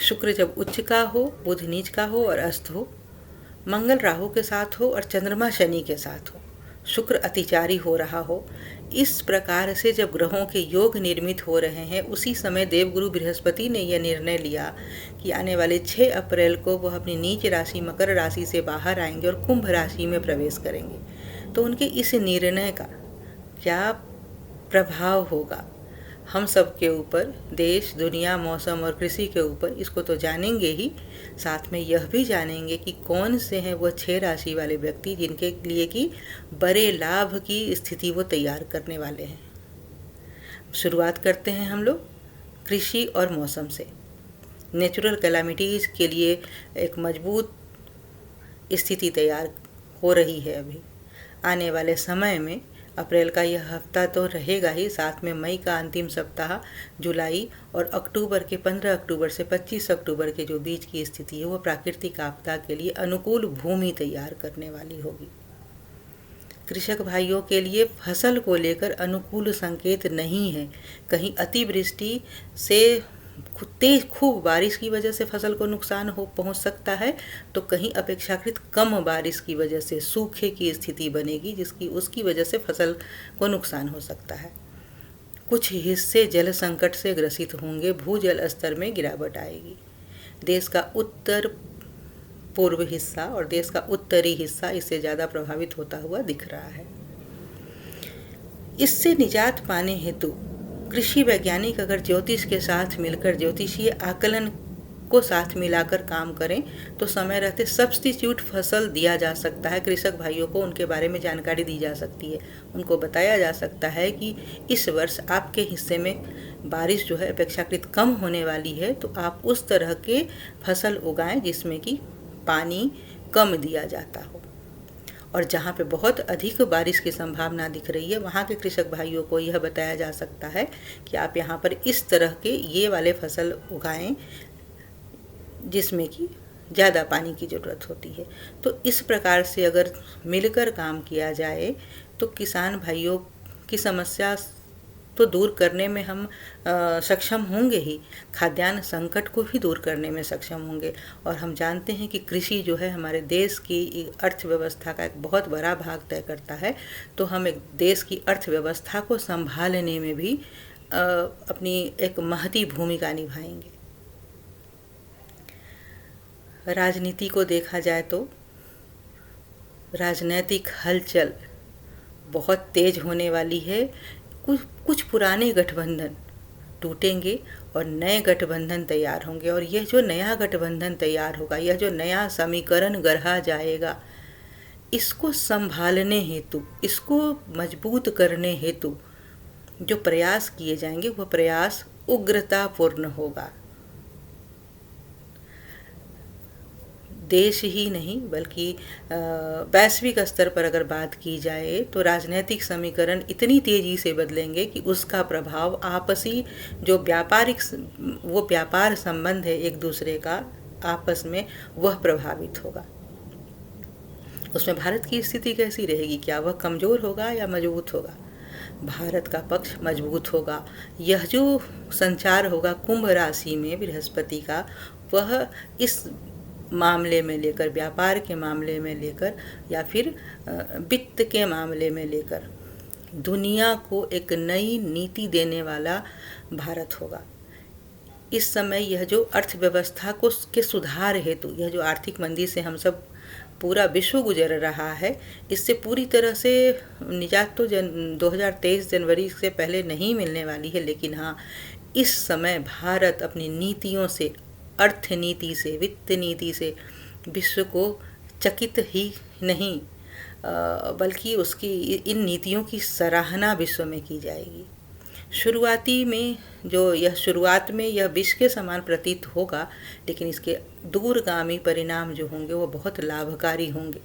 शुक्र जब उच्च का हो, बुध नीच का हो और अस्त हो, मंगल राहु के साथ हो और चंद्रमा शनि के साथ हो, शुक्र अतिचारी हो रहा हो, इस प्रकार से जब ग्रहों के योग निर्मित हो रहे हैं, उसी समय देवगुरु बृहस्पति ने यह निर्णय लिया कि आने वाले 6 अप्रैल को वह अपनी नीच राशि मकर राशि से बाहर आएंगे और कुंभ राशि में प्रवेश करेंगे। तो उनके इस निर्णय का क्या प्रभाव होगा हम सब के ऊपर, देश, दुनिया, मौसम और कृषि के ऊपर, इसको तो जानेंगे ही, साथ में यह भी जानेंगे कि कौन से हैं वह 6 राशि वाले व्यक्ति जिनके लिए कि बड़े लाभ की स्थिति वो तैयार करने वाले हैं। शुरुआत करते हैं हम लोग कृषि और मौसम से। नेचुरल कैलामिटीज़ के लिए एक मजबूत स्थिति तैयार हो रही है। अभी आने वाले समय में अप्रैल का यह हफ्ता तो रहेगा ही, साथ में मई का अंतिम सप्ताह, जुलाई और अक्टूबर के 15 अक्टूबर से 25 अक्टूबर के जो बीच की स्थिति है वह प्राकृतिक आपदा के लिए अनुकूल भूमि तैयार करने वाली होगी। कृषक भाइयों के लिए फसल को लेकर अनुकूल संकेत नहीं है। कहीं अतिवृष्टि से तेज खूब बारिश की वजह से फसल को नुकसान हो पहुंच सकता है, तो कहीं अपेक्षाकृत कम बारिश की वजह से सूखे की स्थिति बनेगी, उसकी वजह से फसल को नुकसान हो सकता है। कुछ हिस्से जल संकट से ग्रसित होंगे, भूजल स्तर में गिरावट आएगी। देश का उत्तर पूर्व हिस्सा और देश का उत्तरी हिस्सा इससे ज़्यादा प्रभावित होता हुआ दिख रहा है। इससे निजात पाने हेतु कृषि वैज्ञानिक अगर ज्योतिष के साथ मिलकर ज्योतिषीय आकलन को साथ मिलाकर काम करें तो समय रहते सब्स्टिट्यूट फसल दिया जा सकता है। कृषक भाइयों को उनके बारे में जानकारी दी जा सकती है। उनको बताया जा सकता है कि इस वर्ष आपके हिस्से में बारिश जो है अपेक्षाकृत कम होने वाली है, तो आप उस तरह के फसल उगाएं जिसमें कि पानी कम दिया जाता हो। और जहाँ पे बहुत अधिक बारिश की संभावना दिख रही है, वहाँ के कृषक भाइयों को यह बताया जा सकता है कि आप यहाँ पर इस तरह के ये वाले फसल उगाएं जिसमें कि ज़्यादा पानी की ज़रूरत होती है। तो इस प्रकार से अगर मिलकर काम किया जाए तो किसान भाइयों की समस्या तो दूर करने में हम सक्षम होंगे ही, खाद्यान्न संकट को भी दूर करने में सक्षम होंगे। और हम जानते हैं कि कृषि जो है हमारे देश की अर्थव्यवस्था का एक बहुत बड़ा भाग तय करता है। तो हम एक देश की अर्थव्यवस्था को संभालने में भी अपनी एक महती भूमिका निभाएंगे। राजनीति को देखा जाए तो राजनीतिक हलचल बहुत तेज होने वाली है। कुछ पुराने गठबंधन टूटेंगे और नए गठबंधन तैयार होंगे। और यह जो नया गठबंधन तैयार होगा, यह जो नया समीकरण गढ़ा जाएगा, इसको संभालने हेतु, इसको मजबूत करने हेतु जो प्रयास किए जाएंगे वह प्रयास उग्रतापूर्ण होगा। देश ही नहीं बल्कि वैश्विक स्तर पर अगर बात की जाए तो राजनीतिक समीकरण इतनी तेज़ी से बदलेंगे कि उसका प्रभाव आपसी जो व्यापार संबंध है एक दूसरे का आपस में, वह प्रभावित होगा। उसमें भारत की स्थिति कैसी रहेगी? क्या वह कमज़ोर होगा या मजबूत होगा? भारत का पक्ष मजबूत होगा। यह जो संचार होगा कुंभ राशि में बृहस्पति का, वह इस मामले में लेकर, व्यापार के मामले में लेकर या फिर वित्त के मामले में लेकर दुनिया को एक नई नीति देने वाला भारत होगा। इस समय यह जो अर्थव्यवस्था के सुधार हेतु, यह जो आर्थिक मंदी से हम सब पूरा विश्व गुजर रहा है, इससे पूरी तरह से निजात तो 2023 जनवरी से पहले नहीं मिलने वाली है। लेकिन हाँ, इस समय भारत अपनी नीतियों से, अर्थनीति से, वित्त नीति से विश्व को चकित ही नहीं बल्कि उसकी इन नीतियों की सराहना विश्व में की जाएगी। शुरुआत में यह विष के समान प्रतीत होगा, लेकिन इसके दूरगामी परिणाम जो होंगे वो बहुत लाभकारी होंगे।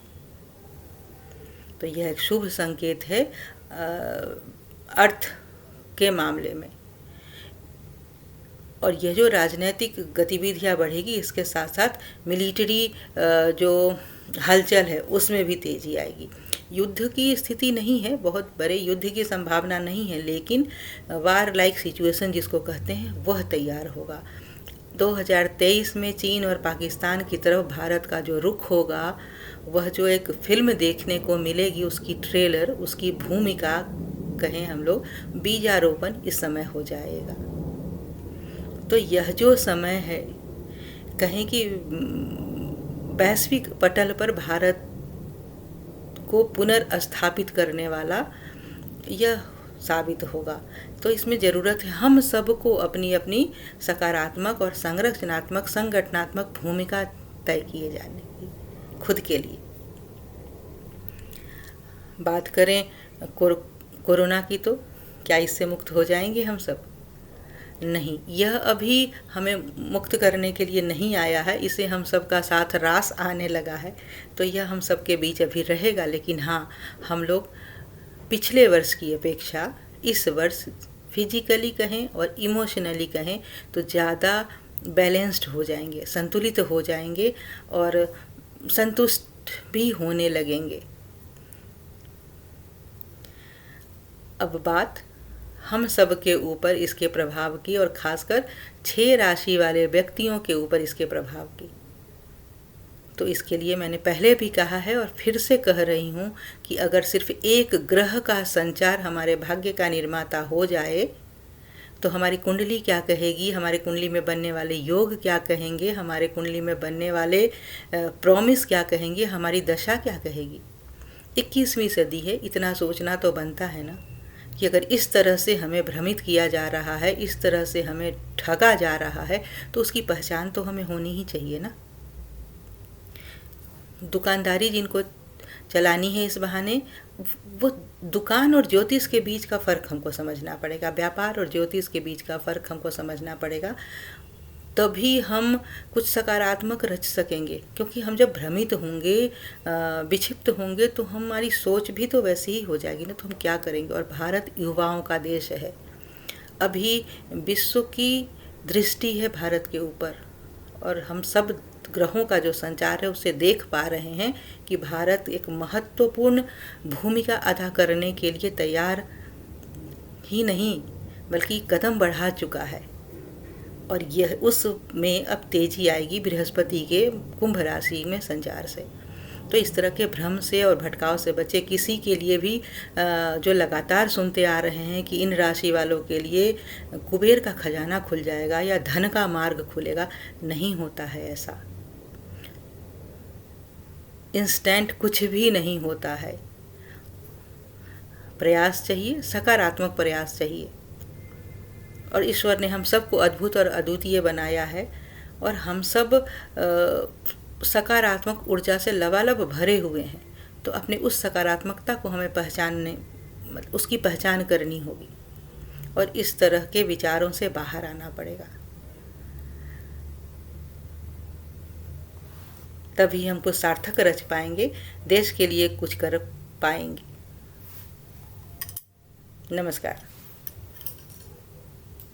तो यह एक शुभ संकेत है अर्थ के मामले में। और यह जो राजनीतिक गतिविधियां बढ़ेगी, इसके साथ साथ मिलिट्री जो हलचल है उसमें भी तेजी आएगी। युद्ध की स्थिति नहीं है, बहुत बड़े युद्ध की संभावना नहीं है, लेकिन वार लाइक सिचुएशन जिसको कहते हैं वह तैयार होगा। 2023 में चीन और पाकिस्तान की तरफ भारत का जो रुख होगा, वह जो एक फिल्म देखने को मिलेगी, उसकी ट्रेलर, उसकी भूमिका कहें हम लोग, बीजारोपण इस समय हो जाएगा। तो यह जो समय है, कहें कि वैश्विक पटल पर भारत को पुनर्स्थापित करने वाला यह साबित होगा। तो इसमें ज़रूरत है हम सबको अपनी अपनी सकारात्मक और संरचनात्मक संगठनात्मक भूमिका तय किए जाने की, खुद के लिए। बात करें कोरोना की, तो क्या इससे मुक्त हो जाएंगे हम सब? नहीं, यह अभी हमें मुक्त करने के लिए नहीं आया है, इसे हम सबका साथ रास आने लगा है, तो यह हम सबके बीच अभी रहेगा। लेकिन हाँ, हम लोग पिछले वर्ष की अपेक्षा इस वर्ष फिजिकली कहें और इमोशनली कहें तो ज़्यादा बैलेंस्ड हो जाएंगे, संतुलित हो जाएंगे और संतुष्ट भी होने लगेंगे। अब बात हम सब के ऊपर इसके प्रभाव की, और खासकर 6 राशि वाले व्यक्तियों के ऊपर इसके प्रभाव की। तो इसके लिए मैंने पहले भी कहा है और फिर से कह रही हूँ कि अगर सिर्फ एक ग्रह का संचार हमारे भाग्य का निर्माता हो जाए तो हमारी कुंडली क्या कहेगी, हमारी कुंडली में बनने वाले योग क्या कहेंगे, हमारे कुंडली में बनने वाले प्रॉमिस क्या कहेंगे, हमारी दशा क्या कहेगी। 21वीं सदी है, इतना सोचना तो बनता है ना कि अगर इस तरह से हमें भ्रमित किया जा रहा है, इस तरह से हमें ठगा जा रहा है, तो उसकी पहचान तो हमें होनी ही चाहिए ना। दुकानदारी जिनको चलानी है इस बहाने, वो दुकान और ज्योतिष के बीच का फ़र्क हमको समझना पड़ेगा, व्यापार और ज्योतिष के बीच का फ़र्क हमको समझना पड़ेगा, तभी हम कुछ सकारात्मक रच सकेंगे। क्योंकि हम जब भ्रमित होंगे, विक्षिप्त होंगे, तो हमारी सोच भी तो वैसी ही हो जाएगी ना, तो हम क्या करेंगे। और भारत युवाओं का देश है, अभी विश्व की दृष्टि है भारत के ऊपर, और हम सब ग्रहों का जो संचार है उसे देख पा रहे हैं कि भारत एक महत्वपूर्ण भूमिका अदा करने के लिए तैयार ही नहीं बल्कि कदम बढ़ा चुका है। और यह उसमें अब तेजी आएगी बृहस्पति के कुंभ राशि में संचार से। तो इस तरह के भ्रम से और भटकाव से बचे। किसी के लिए भी जो लगातार सुनते आ रहे हैं कि इन राशि वालों के लिए कुबेर का खजाना खुल जाएगा या धन का मार्ग खुलेगा, नहीं होता है ऐसा। इंस्टेंट कुछ भी नहीं होता है। प्रयास चाहिए, सकारात्मक प्रयास चाहिए। और ईश्वर ने हम सबको अद्भुत और अद्वितीय बनाया है, और हम सब सकारात्मक ऊर्जा से लबालब भरे हुए हैं। तो अपनी उस सकारात्मकता को हमें पहचानने, उसकी पहचान करनी होगी, और इस तरह के विचारों से बाहर आना पड़ेगा। तभी हम कुछ सार्थक रच पाएंगे, देश के लिए कुछ कर पाएंगे। नमस्कार।